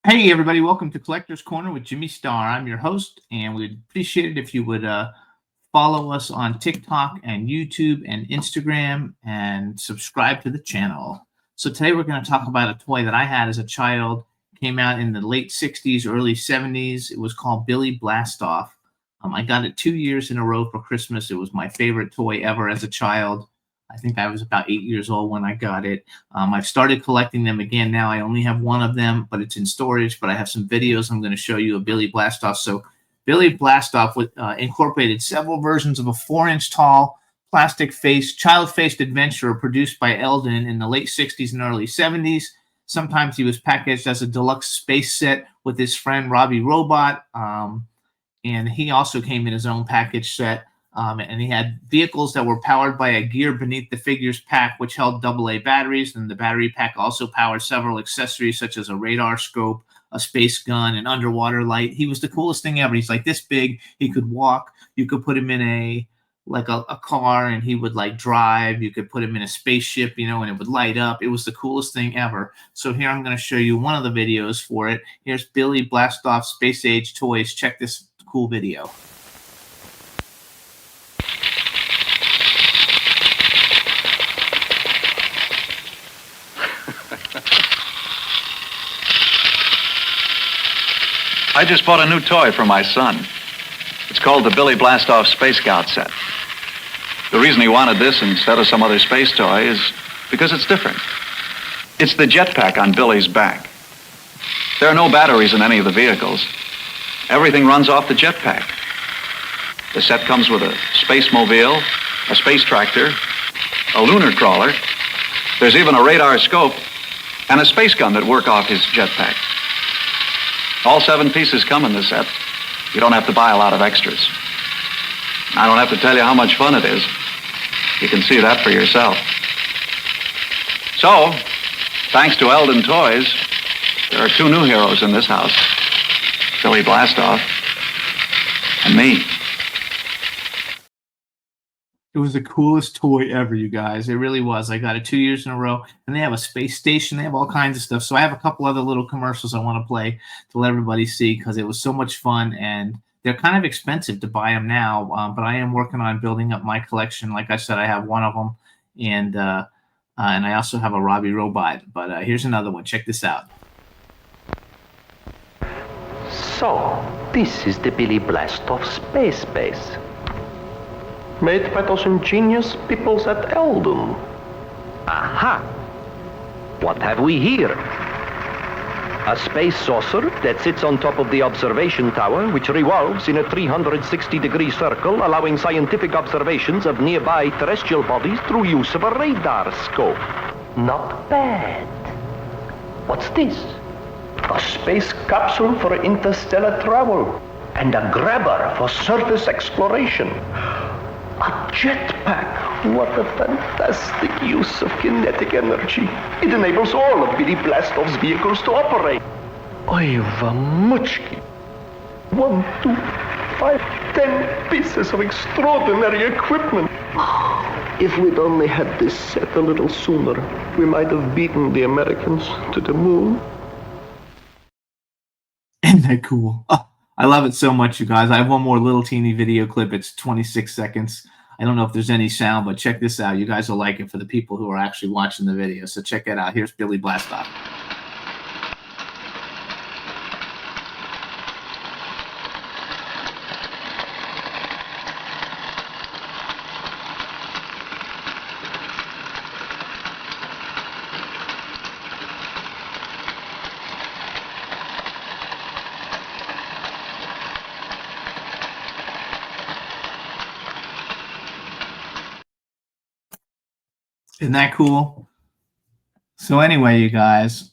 Hey everybody, welcome to Collector's Corner with Jimmy Star. I'm your host, and we'd appreciate it if you would follow us on TikTok and YouTube and Instagram and subscribe to the channel. So today we're going to talk about a toy that I had as a child. Came out in the late 60s, early 70s. It was called Billy Blastoff. I got it 2 years in a row for Christmas. It was my favorite toy ever as a child. I think I was about 8 years old when I got it. I've started collecting them again now. I only have one of them, but it's in storage. But I have some videos I'm going to show you of Billy Blastoff. So Billy Blastoff incorporated several versions of a 4-inch tall child-faced adventurer produced by Eldon in the late 60s and early 70s. Sometimes he was packaged as a deluxe space set with his friend Robbie Robot. And he also came in his own package set. And he had vehicles that were powered by a gear beneath the figure's pack, which held AA batteries. And the battery pack also powered several accessories, such as a radar scope, a space gun, an underwater light. He was the coolest thing ever. He's like this big. He could walk. You could put him in a car, and he would like drive. You could put him in a spaceship, and it would light up. It was the coolest thing ever. So here I'm going to show you one of the videos for it. Here's Billy Blastoff Space Age Toys. Check this cool video. I just bought a new toy for my son. It's called the Billy Blastoff Space Scout set. The reason he wanted this instead of some other space toy is because it's different. It's the jetpack on Billy's back. There are no batteries in any of the vehicles. Everything runs off the jetpack. The set comes with a space mobile, a space tractor, a lunar crawler. There's even a radar scope and a space gun that work off his jetpack. All 7 pieces come in the set. You don't have to buy a lot of extras. I don't have to tell you how much fun it is. You can see that for yourself. So, thanks to Eldon Toys, there are 2 new heroes in this house. Billy Blastoff and me. It was the coolest toy ever, you guys. It really was. I got it 2 years in a row, and they have a space station. They have all kinds of stuff. So I have a couple other little commercials I want to play to let everybody see because it was so much fun, and they're kind of expensive to buy them now, but I am working on building up my collection. Like I said, I have one of them, and I also have a Robbie Robot. But here's another one. Check this out. So, this is the Billy Blastoff Space Base. Made by those ingenious peoples at Eldon. Aha! What have we here? A space saucer that sits on top of the observation tower, which revolves in a 360-degree circle, allowing scientific observations of nearby terrestrial bodies through use of a radar scope. Not bad. What's this? A space capsule for interstellar travel, and a grabber for surface exploration. A jetpack. What a fantastic use of kinetic energy. It enables all of Billy Blastoff's vehicles to operate. Oi, vamuchki. 1, 2, 5, 10 pieces of extraordinary equipment. If we'd only had this set a little sooner, we might have beaten the Americans to the moon. Isn't that cool? Oh, I love it so much, you guys. I have one more little teeny video clip. It's 26 seconds. I don't know if there's any sound, but check this out. You guys will like it for the people who are actually watching the video. So check it out. Here's Billy Blastoff. Isn't that cool? So anyway, you guys,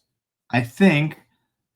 I think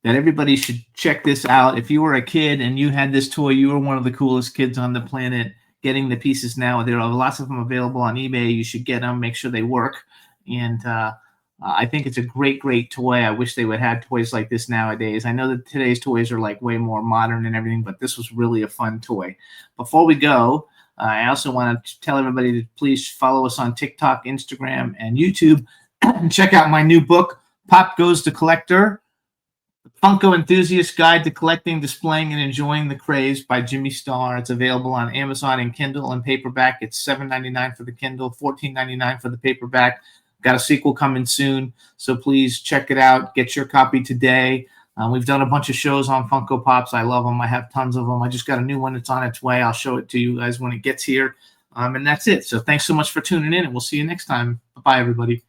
that everybody should check this out. If you were a kid and you had this toy, you were one of the coolest kids on the planet. Getting the pieces now, there are lots of them available on eBay. You should get them, make sure they work. And I think it's a great, great toy. I wish they would have toys like this nowadays. I know that today's toys are like way more modern and everything, but this was really a fun toy. Before we go, I also want to tell everybody to please follow us on TikTok, Instagram, and YouTube. And check out my new book, Pop Goes the Collector, Funko Enthusiast Guide to Collecting, Displaying, and Enjoying the Craze by Jimmy Starr. It's available on Amazon and Kindle and paperback. It's $7.99 for the Kindle, $14.99 for the paperback. Got a sequel coming soon, so please check it out. Get your copy today. We've done a bunch of shows on Funko Pops. I love them. I have tons of them. I just got a new one that's on its way. I'll show it to you guys when it gets here. And that's it. So thanks so much for tuning in, and we'll see you next time. Bye, everybody.